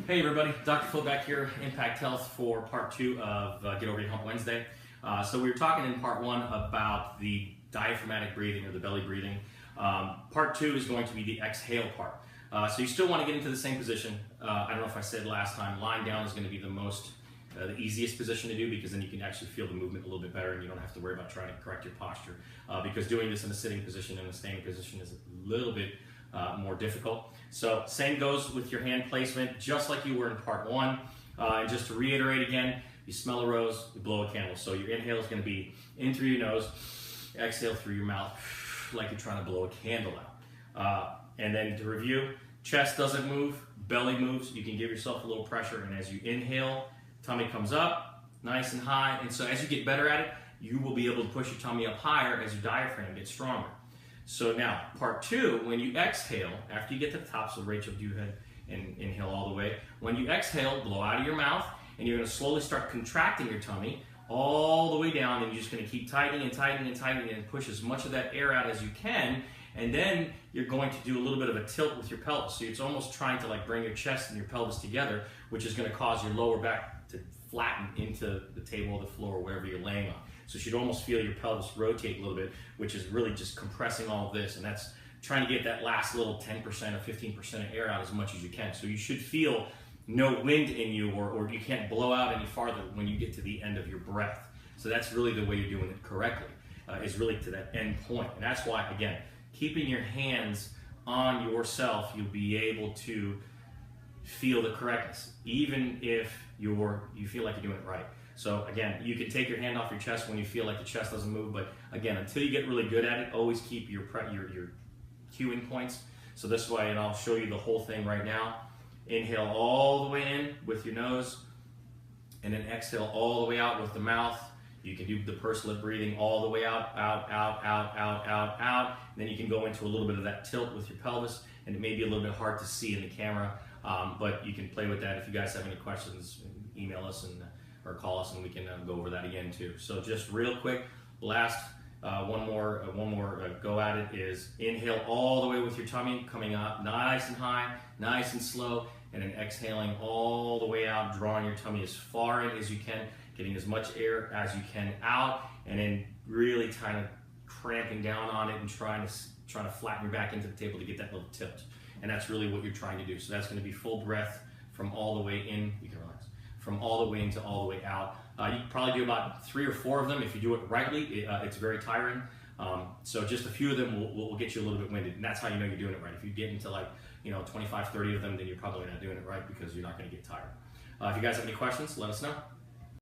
Hey everybody, Dr. Phil back here, Impact Health for part 2 of Get Over Your Hump Wednesday. So we were talking in part 1 about the diaphragmatic breathing or the belly breathing. Part 2 is going to be the exhale part. So you still want to get into the same position. I don't know if I said last time, lying down is going to be the easiest position to do, because then you can actually feel the movement a little bit better and you don't have to worry about trying to correct your posture. Because doing this in a sitting position and a standing position is a little bit more difficult. So same goes with your hand placement, just like you were in part 1. And just to reiterate again, you smell a rose, you blow a candle. So your inhale is going to be in through your nose, exhale through your mouth, like you're trying to blow a candle out. And then to review, chest doesn't move, belly moves. You can give yourself a little pressure, and as you inhale, tummy comes up nice and high. And so as you get better at it, you will be able to push your tummy up higher as your diaphragm gets stronger. So now, part 2, when you exhale, after you get to the top, so Rachel, do ahead and inhale all the way. When you exhale, blow out of your mouth, and you're going to slowly start contracting your tummy all the way down, and you're just going to keep tightening and tightening and tightening and push as much of that air out as you can. And then you're going to do a little bit of a tilt with your pelvis. So it's almost trying to like bring your chest and your pelvis together, which is going to cause your lower back to flatten into the table or the floor or wherever you're laying on. So you should almost feel your pelvis rotate a little bit, which is really just compressing all of this. And that's trying to get that last little 10% or 15% of air out as much as you can. So you should feel no wind in you, or you can't blow out any farther when you get to the end of your breath. So that's really the way you're doing it correctly, is really to that end point. And that's why, again, keeping your hands on yourself, you'll be able to feel the correctness, even if you feel like you're doing it right. So again, you can take your hand off your chest when you feel like the chest doesn't move, but again, until you get really good at it, always keep your cueing points. So this way, and I'll show you the whole thing right now. Inhale all the way in with your nose, and then exhale all the way out with the mouth. You can do the pursed lip breathing all the way out, out, out, out, out, out, out. And then you can go into a little bit of that tilt with your pelvis, and it may be a little bit hard to see in the camera, but you can play with that. If you guys have any questions, email us or call us, and we can go over that again too. So just real quick, last one more go at it is inhale all the way with your tummy coming up nice and high, nice and slow, and then exhaling all the way out, drawing your tummy as far in as you can, getting as much air as you can out, and then really kind of cramping down on it and trying to flatten your back into the table to get that little tilt. And that's really what you're trying to do. So that's going to be full breath from all the way in. You can relax. From all the way into all the way out. You can probably do about 3 or 4 of them. If you do it rightly, it's very tiring. So just a few of them will get you a little bit winded, and that's how you know you're doing it right. If you get into 25, 30 of them, then you're probably not doing it right, because you're not going to get tired. If you guys have any questions, let us know.